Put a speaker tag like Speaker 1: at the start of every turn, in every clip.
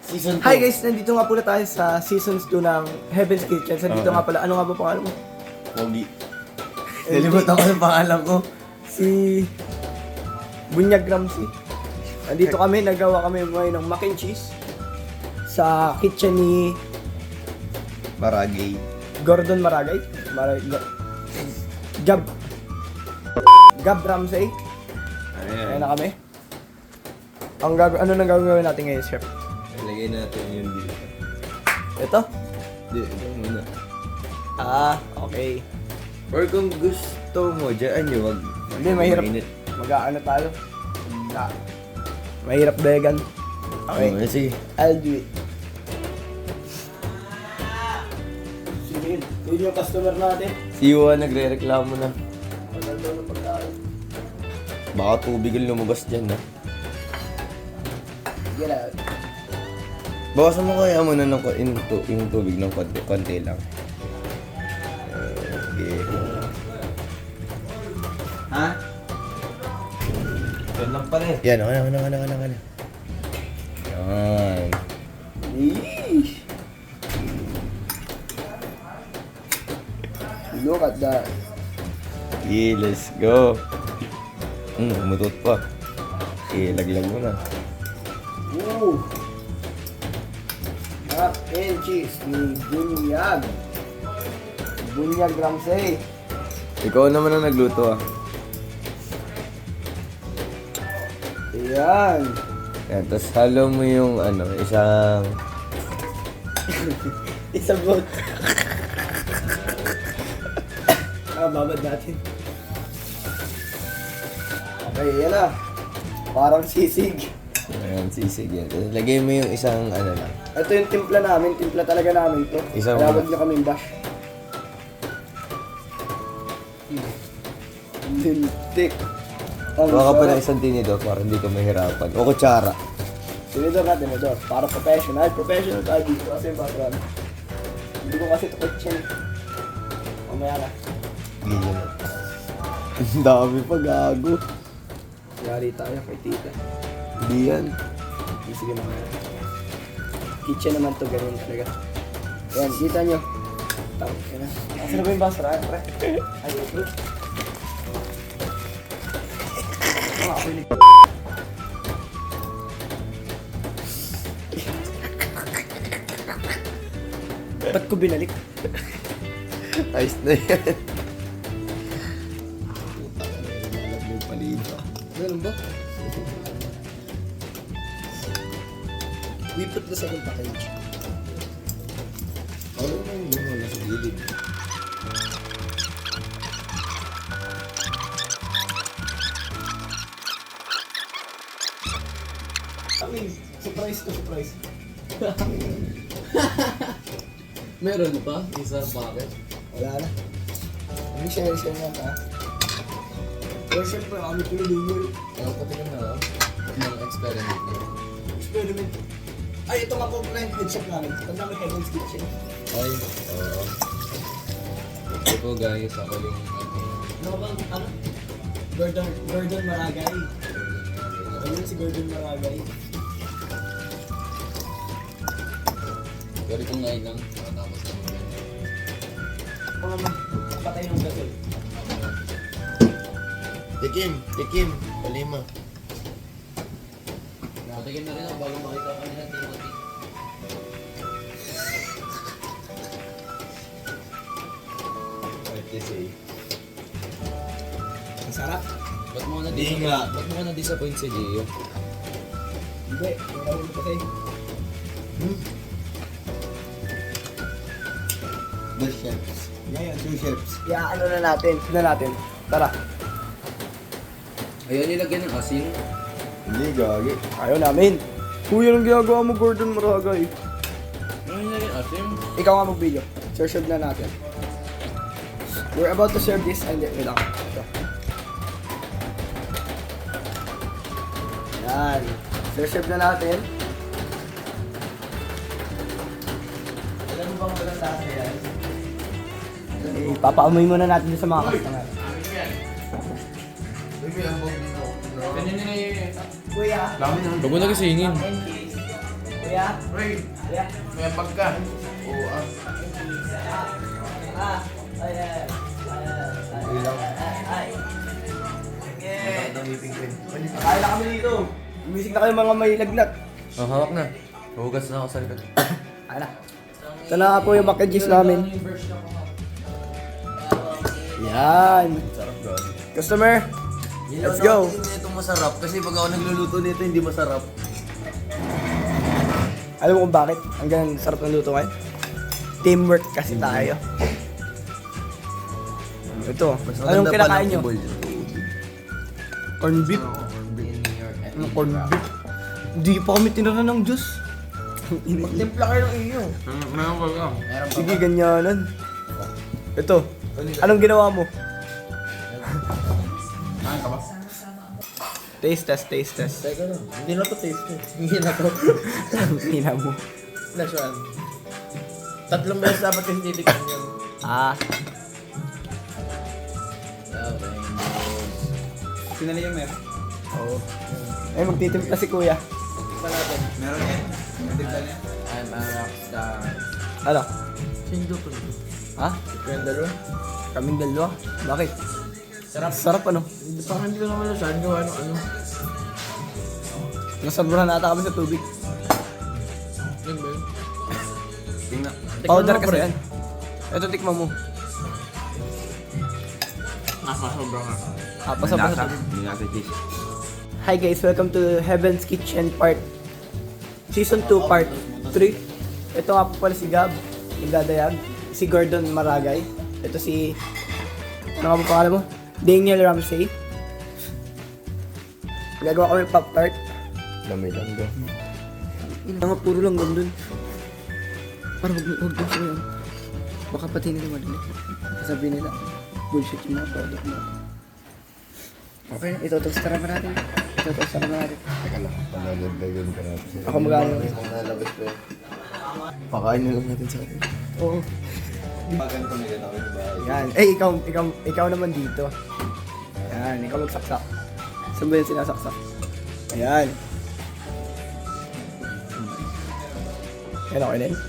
Speaker 1: Season 2.
Speaker 2: Hi guys, nandito nga pala tayo sa Seasons 2 ng Heaven's Kitchen. Nandito nga pala, ano nga ba pangalan mo?
Speaker 1: Pogi. Nalimutan ko yung pangalan ko.
Speaker 2: Si Bunyag Ramsey. Nandito kami, nagawa kami ngayon ng mac and cheese sa kitchen ni
Speaker 1: Baragay.
Speaker 2: Gordon Maragay. Gab Ramsey. Ayan na kami. Ano nang gagawin natin ngayon, chef?
Speaker 1: Ilagay natin yung dito.
Speaker 2: Ito?
Speaker 1: Hindi, ito muna.
Speaker 2: Okay.
Speaker 1: Or kung gusto mo, dyan nyo, wag.
Speaker 2: Hindi, mahirap.
Speaker 1: Mainit.
Speaker 2: Mag-aano tayo. Mahirap dayagan. Okay.
Speaker 1: Oh, sige.
Speaker 2: I'll do it. Sige, yun yung customer natin.
Speaker 1: Si Yuan nagre-reklamo na.
Speaker 2: Maganda na pagkain.
Speaker 1: Baka tubig ang lumabas dyan, ha?
Speaker 2: Sige na.
Speaker 1: Bawasan mo kaya muna ng yung tubig ng konti lang. Okay.
Speaker 2: Ha?
Speaker 1: Yan lang pala eh. Yan, ano. Yan.
Speaker 2: Yeesh. Look at that.
Speaker 1: Okay, let's go. Umutot pa. Okay, laglag mo na.
Speaker 2: Ooh. Mac and cheese ni Bunyag. Bunyag Ramsey.
Speaker 1: Ikaw naman ang nagluto, ah.
Speaker 2: Ayan.
Speaker 1: Yan, tapos halo mo yung isang...
Speaker 2: Isang boat. Babad natin. Okay, yan na. Parang sisig.
Speaker 1: Ayan, sisig yan. Tapos lagay mo yung isang lang.
Speaker 2: Ito yung timpla namin. Timpla talaga namin to.
Speaker 1: Isang-
Speaker 2: Kaya huwag nyo kaming bash. Tintik. Ang
Speaker 1: Baka pa
Speaker 2: sarap.
Speaker 1: ng isang tinidor para hindi ka mahirapan. O kutsara.
Speaker 2: Tinidor natin ito. Para professional. Professional tayo dito kasi background. Hindi ko kasi ito kitchen. Mamaya na.
Speaker 1: Ganyan na. Ang dami pa, gago.
Speaker 2: Yari tayo kay tita.
Speaker 1: Hindi yan.
Speaker 2: Sige mamaya. Kitchen naman to, ganyan talaga. Ayan, kita nyo. Tawag ka na. Asa na ba yung basura? Pre? Ay, bro. Ako yung ba't ko binalik?
Speaker 1: Ayos na yan. Puta ka na, nilalab mo yung palito.
Speaker 2: Ganun ba? We put this on the package.
Speaker 1: Ano na yung nasa gilid?
Speaker 2: Okay, surprise to surprise.
Speaker 3: Meron pa? Isa packet?
Speaker 2: Wala na. Hindi share nga pa. Pero syempre, kami tulungan.
Speaker 3: Ayaw ko tingnan na lang. Mga experiment na.
Speaker 2: Experiment. Ay, ito nga po pala yung headshot namin. Tanda mo Heaven's Kitchen.
Speaker 3: Ay, oo. Ito po guys, ako yung
Speaker 2: Ano ba? Ano? Gordon Maragay. Ayun si Gordon Maragay.
Speaker 3: Pero kung ngayon lang, matapos na mo yan.
Speaker 2: Mga patay ng gasol.
Speaker 1: Tikim. Palima.
Speaker 3: Nakatigil na rin ako bago makita ko nila Timothy.
Speaker 1: What you say?
Speaker 2: Ang sarap.
Speaker 3: Ba't mo ka
Speaker 1: Hindi nga.
Speaker 3: Ba't mo ka na-disappoint si Gio?
Speaker 2: Hindi. Yung mo kasi.
Speaker 1: The chefs.
Speaker 2: Ngayon.
Speaker 1: Two chefs.
Speaker 2: Ano na natin. Tignan natin. Tara.
Speaker 3: Ayaw nilagyan ng asin.
Speaker 1: Hindi, gagi.
Speaker 2: Ayaw namin. Kuya, anong ginagawa mo, Gordon Maragay?
Speaker 3: Ayaw nilagyan ng asin?
Speaker 2: Ikaw nga mag-video. Serve na natin. We're about to serve this and then, wait lang. Ito. Yan. Serve na natin. Alam mo bang walang lasa yan? Papaamoy muna natin sa mga customer.
Speaker 3: Kanina na yun.
Speaker 2: Kuya.
Speaker 3: Huwag mo nagisingin.
Speaker 2: Kuya?
Speaker 3: Ray,
Speaker 2: Kuya?
Speaker 3: may pagka. Oo ah.
Speaker 2: Kaya na kami dito. Gumising na kayo mga may lagnat.
Speaker 3: Oh, hawak na. Hugas na ako sa likod.
Speaker 2: Kaya na. Ito na nga po yung mac and cheese namin. Yan. Customer, let's go.
Speaker 1: Hindi ito masarap kasi pag ako nagluluto nito hindi masarap.
Speaker 2: Alam mo kung bakit? Ang ganun sarap ng luto ngayon? Teamwork kasi tayo. Ito, anong kinakain nyo? Corn beef? Ano corn beef? Hindi pa kami tinira ng juice.
Speaker 1: Magtimpla kayo ng iyo.
Speaker 3: Meron ka lang.
Speaker 2: Sige, ganyanan. Ito, anong ginawa mo?
Speaker 3: Kain ka ba?
Speaker 2: Taste test, taste test.
Speaker 1: Teka lang, hindi na to taste eh. Hindi na to.
Speaker 2: Hina mo.
Speaker 1: Last one. 3 beses dapat yung titikman yun.
Speaker 2: Ah,
Speaker 3: Pinali yung meron.
Speaker 2: oo. Ay, magtitimpla si kuya.
Speaker 3: Meron yan. Natigtan yan.
Speaker 1: I'm a rockstar.
Speaker 2: Ano?
Speaker 1: Sindo to.
Speaker 2: Ha?
Speaker 1: Kaya dalawa?
Speaker 2: Kaming dalawa? Bakit?
Speaker 1: Sarap.
Speaker 2: Sarap ano?
Speaker 1: Parang hindi ko naman nasaan gawa ng ano.
Speaker 2: Nasabrahan nata kami sa tubig.
Speaker 1: Yun ba yun? Tingnan.
Speaker 2: Powder kasi yan. Ito, tikman mo.
Speaker 1: Sobrang nga.
Speaker 2: Pasabra sa tubig.
Speaker 1: Hindi natin cheese.
Speaker 2: Hi guys, welcome to Heaven's Kitchen Part Season 2 Part 3. Ito nga po pala si Gab, nagdadayag. Si Gordon Maragay. Ito si... Ano nga po pangalan mo? Daniel Ramsey. Gagawa kami Pop-Tart.
Speaker 1: Lamay lang daw.
Speaker 2: Mga puro lang gandun. Parang huwag daw sila yun. Baka pati nila madinig. Sabi nila, bullshit yung mga product mo. Okay, ito toasteran pa natin. Ito toasteran pa natin.
Speaker 1: Teka lang, panalagdagan ka natin.
Speaker 2: Ako magano.
Speaker 1: Kung nalabas pa yun. Pakain na lang natin sa akin.
Speaker 2: Oo.
Speaker 1: Paganto nila na kayo ba?
Speaker 2: Yan. Ikaw naman dito. Yan, ikaw magsaksak. Saan ba yung sinasaksak? Ayan. Yan, okay na yun.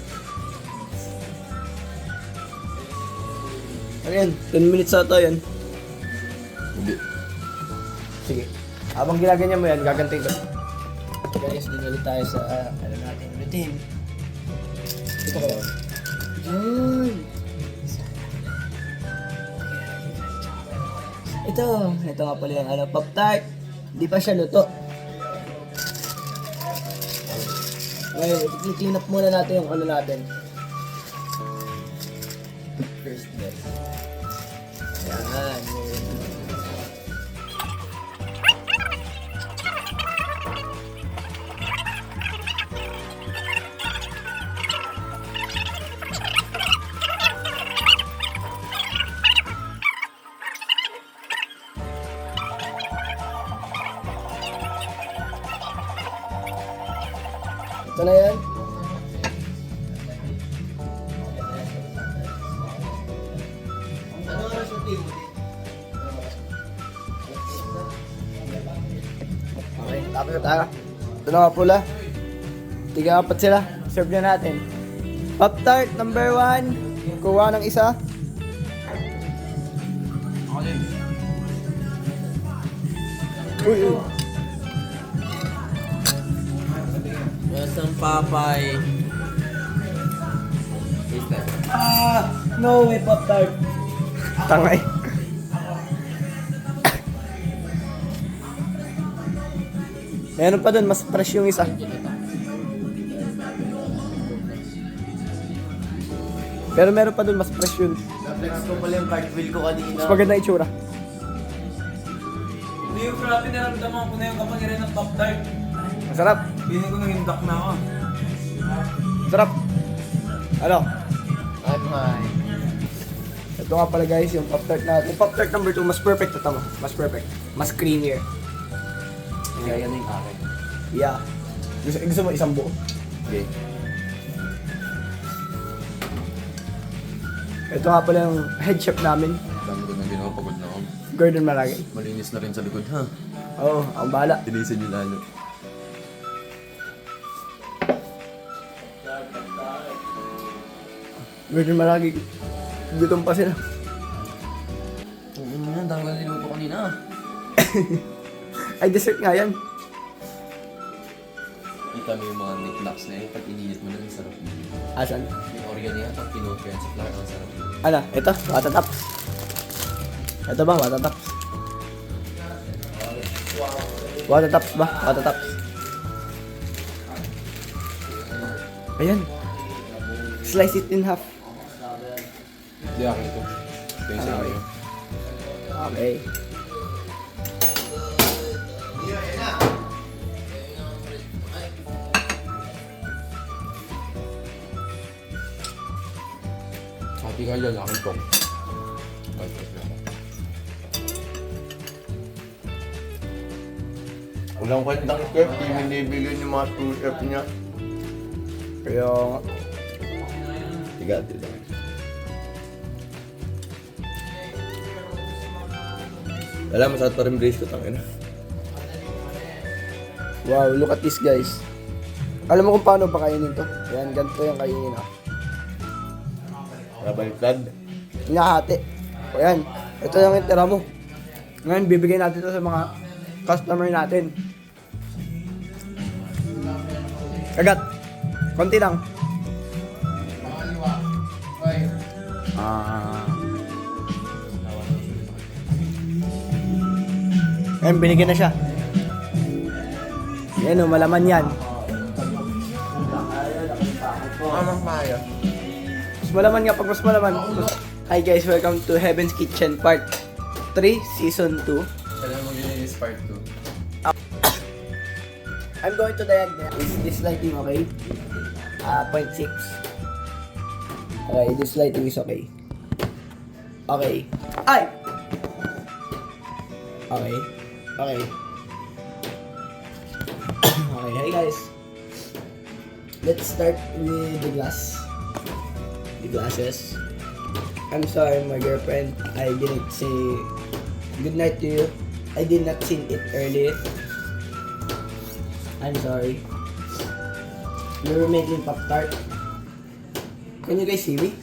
Speaker 2: Ano yan? 10 minutes ata yan.
Speaker 1: Hindi.
Speaker 2: Sige. Habang ginaganyan mo yan, gaganting ko. Guys, din ulit tayo sa ano natin, routine. Ito ko. Yan. Ito nga pala yung ano, Pop-Tart. Hindi pa siya luto. Ngayon, i-clean up muna natin yung ano natin. First step. Yan. Ito na yan. Okay, tapos na tayo. Ito na nga pula. 3-4 sila. Serve na natin. Pop-Tart number 1. Kuha ng isa. Uy, uy.
Speaker 1: Masang papay.
Speaker 2: No way, Pop-Tart. Tangay. Meron pa dun, mas fresh yung isa. Pero meron pa dun, mas fresh yun.
Speaker 1: Flex ko pala yung cartwheel ko kanina.
Speaker 2: Mas maganda itsura.
Speaker 3: Hindi yung grabe naramdaman ko na yung kapangyarihan ng Pop-Tart.
Speaker 2: Masarap.
Speaker 3: Feeling ko naging duck na ako.
Speaker 2: Masarap. Ano?
Speaker 1: I'm high.
Speaker 2: Ito nga pala guys, yung Pop-Tart natin. Yung Pop-Tart number 2, mas perfect ito mo. Mas perfect. Mas creamier.
Speaker 1: Kaya yan yung akin.
Speaker 2: Yeah. Gusto mo isang buo?
Speaker 1: Okay.
Speaker 2: Ito nga pala yung head chef namin,
Speaker 3: Dami ko nang ginawa, pagod na ako.
Speaker 2: Gordon Maragay.
Speaker 3: Malinis na rin sa likod, ha?
Speaker 2: Oo, ako bahala.
Speaker 1: Tinisin nyo lalo.
Speaker 2: Medyo maragi. Gutom pa sila.
Speaker 3: Ang dami ko niluto kanina.
Speaker 2: Ay, dessert nga yan.
Speaker 3: Kita mo yung mga knickknacks na yun. Pag inilit mo na, ang sarap.
Speaker 2: Asan?
Speaker 3: Yung organ niya, pag pinuto yan sa flour, ang sarap.
Speaker 2: Ano? Ito? Watataps. Ito ba? Watataps. Watataps ba? Watataps. Ayan. Slice it in half.
Speaker 3: Hindi akin ito. Ito yung sa akin.
Speaker 2: Okay.
Speaker 3: Happy ka dyan, akin to.
Speaker 1: Walang kwentang chef, di binibigyan yung mga sous-chef niya.
Speaker 2: Kaya nga.
Speaker 1: Tiga, tiga. Alam, masakit pa rin brace ko, tangina.
Speaker 2: Wow, look at this guys. Alam mo kung paano pa kainin to? Yan, ganito yung kainin ha.
Speaker 1: Rabaliktad.
Speaker 2: Hinahati. O yan, ito yung itira mo. Ngayon, bibigyan natin ito sa mga customer natin. Kagat. Konti lang. Ngayon, binigyan na siya. Yan o, malaman yan.
Speaker 1: Mamang kaya.
Speaker 2: Mas malaman nga pag mas malaman. Hi guys, welcome to Heaven's Kitchen Part 3, Season 2.
Speaker 3: Kailan mo ginilis part 2?
Speaker 2: I'm going to diagnose. Is this lighting okay? 0.6. Okay, this lighting is okay. Okay. Ay! Okay. Okay. Okay, hey guys. Let's start with the glass. The glasses. I'm sorry, my girlfriend. I didn't say good night to you. I did not sing it earlier. I'm sorry. We were making Pop-Tart. Can you guys see me?